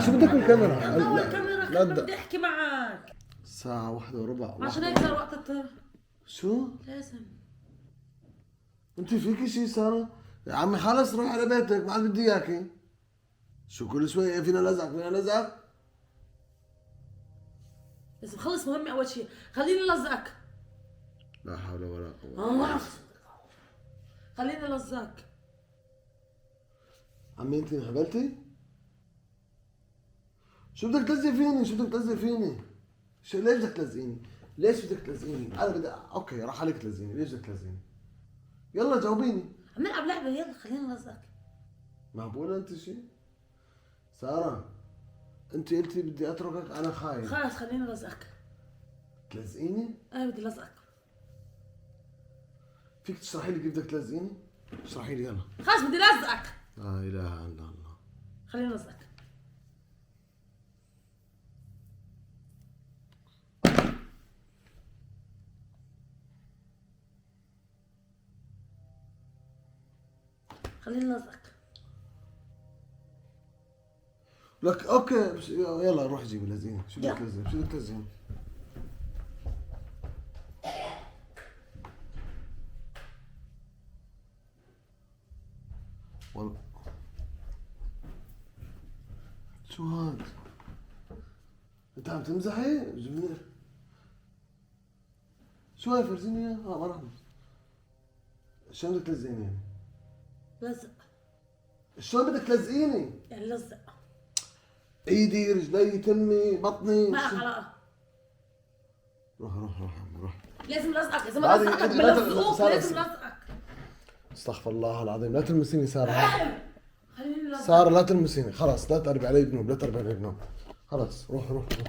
شو بدك بالكاميرا؟ ضوي الكاميرا لا كنت بدي احكي معك. الساعة 1:15. عشان هيك صار وقت شو؟ لازم. انت فيكي شي سارة؟ يا عمي خلص روح على بيتك، ما عاد بدي اياكي. شو كل شوي فينا لزق فينا لزق؟ لازم خلص مهمة اول شيء، خليني لزقك. لا حول ولا قوة. خليني لزقك. عمي انت انهبلتي؟ شو بدك تلزق فيني؟ شو بدك تلزق فيني؟ شو ليش بدك تلزقيني؟ ليش بدك تلزقيني؟ انا بدي اوكي راح عليك تلزقيني، ليش بدك تلزقيني؟ يلا جاوبيني. عم نلعب لعبة، يلا خليني لزقك. معقولة انت شي؟ سارة انت قلتي بدي اتركك انا خايف. خلص خليني لزقك. تلزقيني؟ انا بدي لزقك. فيك تشرحي لي كيف بدك تلزقيني؟ اشرحي لي يلا. خلص بدي لزقك. لا اله الا الله. خليني لزقك. خليني لزقك. لك اوكي يلا روح جيبي لزقيني. شو بدك تلزقيني؟ شو بدك تلزقيني؟ والله شو هاد؟ انت عم تمزحي؟ جميل. شو هاي فرجيني اياها؟ ما راح شلون بدك تلزقيني يعني؟ لزق. شلون بدك تلزقيني؟ يعني لزق. ايدي، رجلي، تمي، بطني. ما لك علاقة. روح روح روح روح. لازم لزقك، اذا بعد ما لزقك إيدي لا بلزقوك، سارة، لازم لزقك. استغفر الله العظيم، لا تلمسيني سارة. خليني لزقك. سارة لا تلمسيني، خلاص لا تقربي علي بنوم، لا تقربي علي بنوم. خلاص روح روح روح.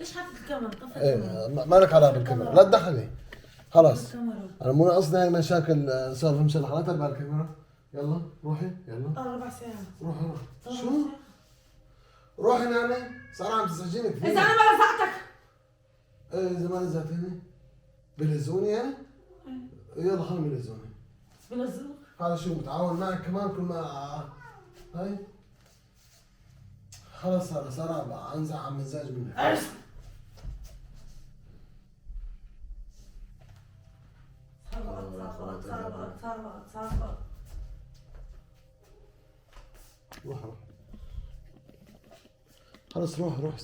ليش حاطط الكاميرا؟ طفي ايه الكاميرا. ما لك علاقة بالكاميرا، لا تدخلي. خلاص الكاميرا. انا مو قصدي هاي مشاكل سالفة مشلحة، لا تقربي على الكاميرا. يلا روحي يلا. 4 ساعات. روحي روحي. شو؟ روحي نامي، سارة عم تزعجيني كثير. إذا أنا ما لزقتك. ايه اذا ما لزقتيني بلزوني يعني؟ يلا خليهم يلزوني. بلزقوك. هذا شو متعاون معك كمان كل ما هاي. خلص سارة انزع عن مزاج منك. ايش؟ صار. روح روح. خلص روح روح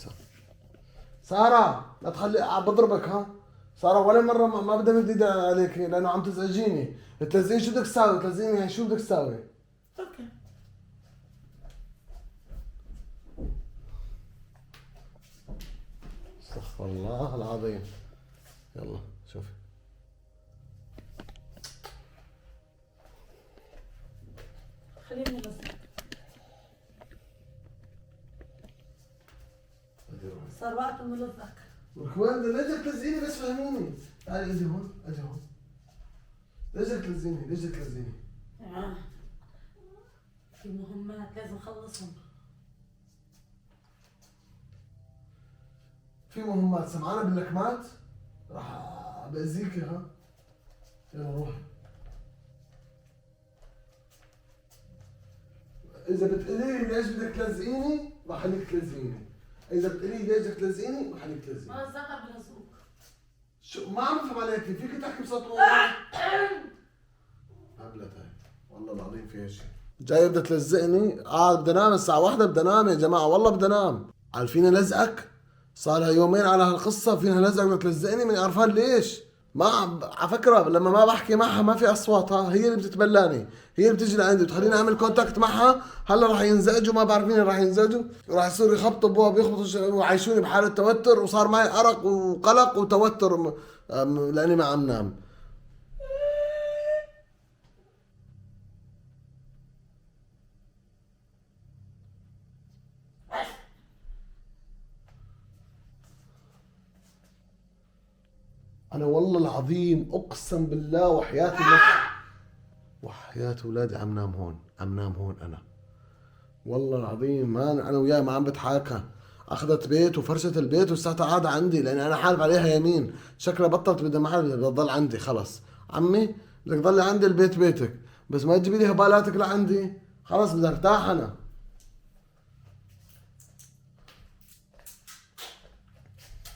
سارة لا تخلي بضربك ها. سارة ولا مرة ما بدي مد ايدي عليك لانه عم تزعجيني. تلزقيني شو بدك تساوي؟ تلزقيني يعني شو بدك تساوي؟ اوكي. استغفر الله العظيم. يلا شوفي. خليني لزقك. صار وقت انه لزقك. وكمان ليش بدك تلزقيني بس فهميني. تعالي اجي هون اجي هون. ليش بدك تلزقيني؟ ليش بدك تلزقيني؟ في مهمات لازم اخلصهم. في مهمات سمعانة باللكمات؟ راح بأذيكي ها؟ يلا روح. إذا بتقولي لي ليش بدك تلزقيني راح خليك تلزقيني. إذا بتقولي لي ليش بدك تلزقيني راح خليك تلزقيني. ما لزقك بلزقوك. شو ما عم بفهم عليك، فيك تحكي بصوت واطي؟ هبلت هاي والله العظيم فيها شيء. جاي بدها تلزقني، بدي انام الساعة 1 بدي انام يا جماعة والله بدي انام. عارفين لزقك؟ صار لها يومين على هالقصة فينا لزق بدها تلزقني ماني عرفان ليش؟ ما على فكرة لما ما بحكي معها ما في اصواتها، هي اللي بتتبلاني، هي اللي بتيجي لعندي بتخليني اعمل كونتاكت معها، هلا راح ينزعجوا ما بعرف مين راح ينزعجوا، وراح يصيروا يخبطوا بابوها بيخبطوا وعايشوني بحالة توتر وصار معي ارق وقلق وتوتر لاني ما عم نام. انا والله العظيم اقسم بالله وحياة الله وحياة اولادي عم نام هون انا والله العظيم ما انا وياه ما عم بتحاكى. اخذت بيت وفرشت البيت وساعتها قاعدة عندي لاني انا حالف عليها يمين، شكلها بطلت بدها محل بدها تضل عندي. خلص عمي بدك تضلي عندي البيت بيتك بس ما تجيبي لي هبالاتك لعندي. خلص بدي ارتاح انا.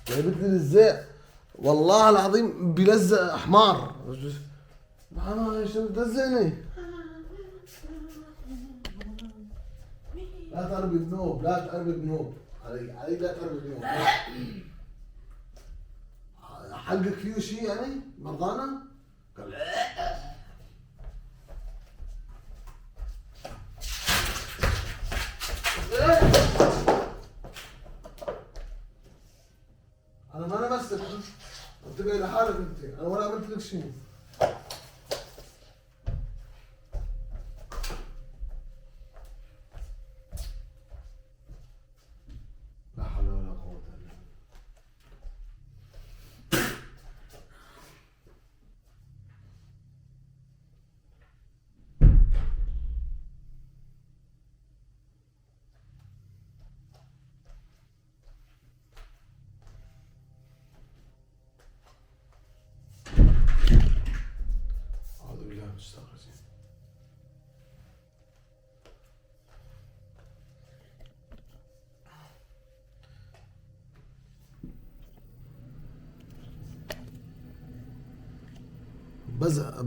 جايبت لي الزق والله العظيم بيلزق حمار. انا ايش بتلزقني؟ لا تقربي بنوب، لا تقربي بنوب، علي لا تقربي بنوب. حلقك فيه شيء يعني مرضانا؟ قال انا ما لمستك، انت جاي لحالك انت، انا ولا عملت لك شيء. لا حول ولا قوة الا بالله. اعوذ بالله من الشيطان الرجيم.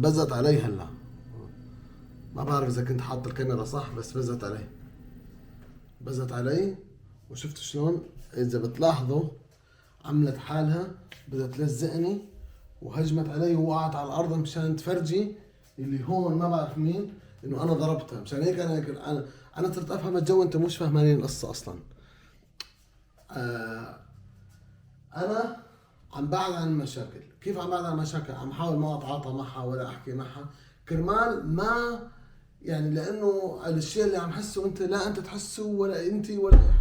بزت علي هلا، ما بعرف اذا كنت حاط الكاميرا صح، بس بزت علي، بزت علي. وشفت شلون اذا بتلاحظوا عملت حالها بدها تلزقني، وهجمت علي ووقعت على الارض مشان تفرجي اللي هون ما بعرف مين انه انا ضربتها. مشان هيك انا صرت افهم الجو، انت مش فاهمانين القصه اصلا. آه انا عم بعد عن المشاكل. كيف عم بعد عن المشاكل؟ عم حاول ما اتعاطى معها ولا احكي معها كرمال ما، يعني لانه الشيء اللي عم حسه انت لا انت تحسه ولا انت ولا.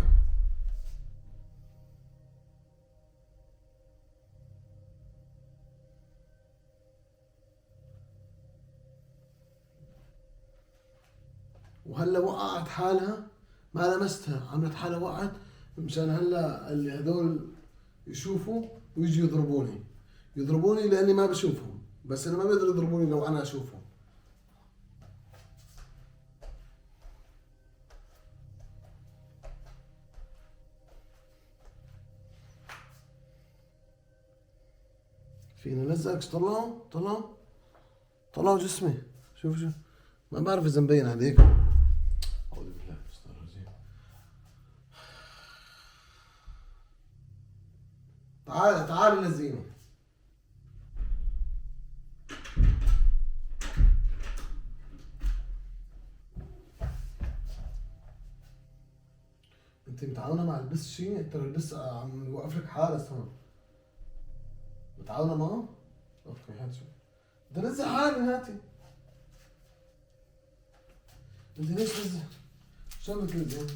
وهلا وقعت حالها، ما لمستها، عملت حالها وقعت مشان هلا اللي هذول يشوفوا ويجوا يضربوني. يضربوني لاني ما بشوفهم، بس انا ما بيقدروا يضربوني لو انا اشوفهم. فينا لزقك، طلعوا طلعوا طلعوا جسمي. شوف شوف، ما بعرف اذا مبين عليك. اعوذ بالله من الشيطان الرجيم. تعال تعال لزيني. انت متعاونة مع البس شيء؟ انت البس عم يوقف لك حارس هون. متعاونة معه؟ اوكي هات شوي. بدي انزل حالي هاتي. انت ليش تنزل؟ شو بتنزل؟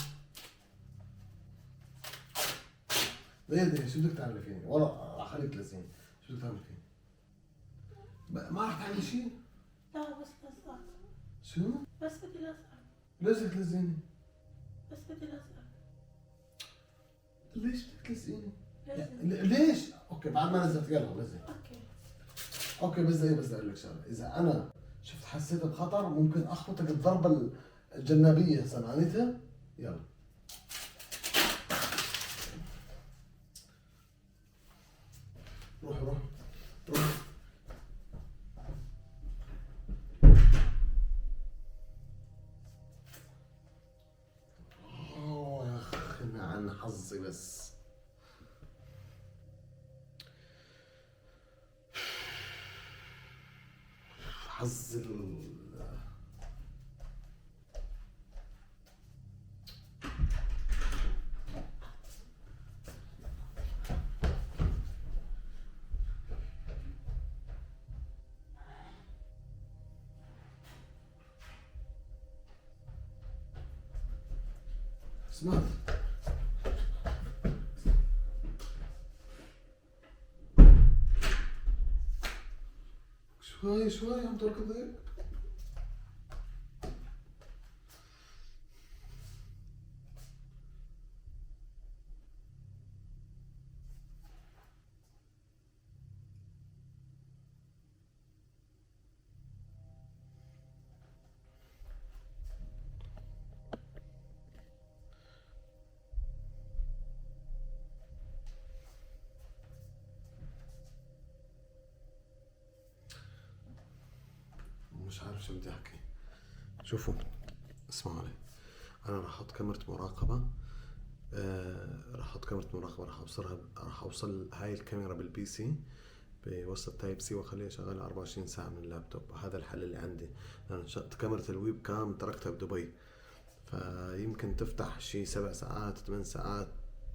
ليه شو بدك تعملي فيني؟ والله راح خليك تلزيني، شو بدك تعملي فيني؟ ما راح تعملي شيء؟ لا بس لزقك. شو؟ بس بدي لزقك. ليش بدك تلزيني؟ بس بدي لزقك. ليش بدك تلزقيني؟ لازم. ليش؟ اوكي بعد ما نزلت يلا لزق. اوكي. اوكي بس زي بدي اقول لك شغله، اذا انا شفت حسيت بخطر ممكن اخبطك الضربه الجنابيه، سمعانيتها؟ يلا. روح روح روح. يا اخي عن حظي بس. حظ سمعت. شوي شوي عم تركض هيك. مش عارف شو بدي احكي. شوفوا اسمعوا علي، انا راح احط كاميرا مراقبة. راح احط كاميرا مراقبة، راح اوصل هاي الكاميرا بالبي سي بوصل تايب سي واخليها شغالة 24 ساعة من اللابتوب. هذا الحل اللي عندي. انا كاميرا الويب كام تركتها بدبي، فيمكن تفتح شي 7 ساعات 8 ساعات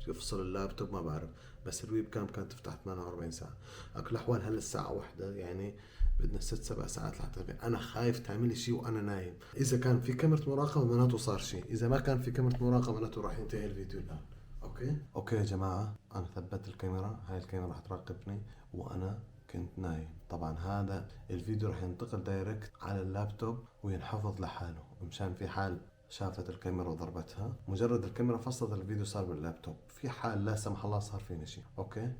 يفصل اللابتوب ما بعرف، بس الويب كام كانت تفتح 48 ساعة. اكل الاحوال هلا الساعة 1 يعني بدنا 6 7 ساعات لحتى انا خايف تعملي شي وانا نايم. اذا كان في كاميرا مراقبة معناته صار شي، اذا ما كان في كاميرا مراقبة معناته راح ينتهي الفيديو الان. اوكي يا جماعة، انا ثبت الكاميرا. هاي الكاميرا راح تراقبني وانا كنت نايم. طبعا هذا الفيديو راح ينتقل دايركت على اللابتوب وينحفظ لحاله، مشان في حال شافت الكاميرا وضربتها، مجرد الكاميرا فصلت الفيديو صار باللابتوب. في حال لا سمح الله صار فيني شيء. اوكي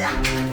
لا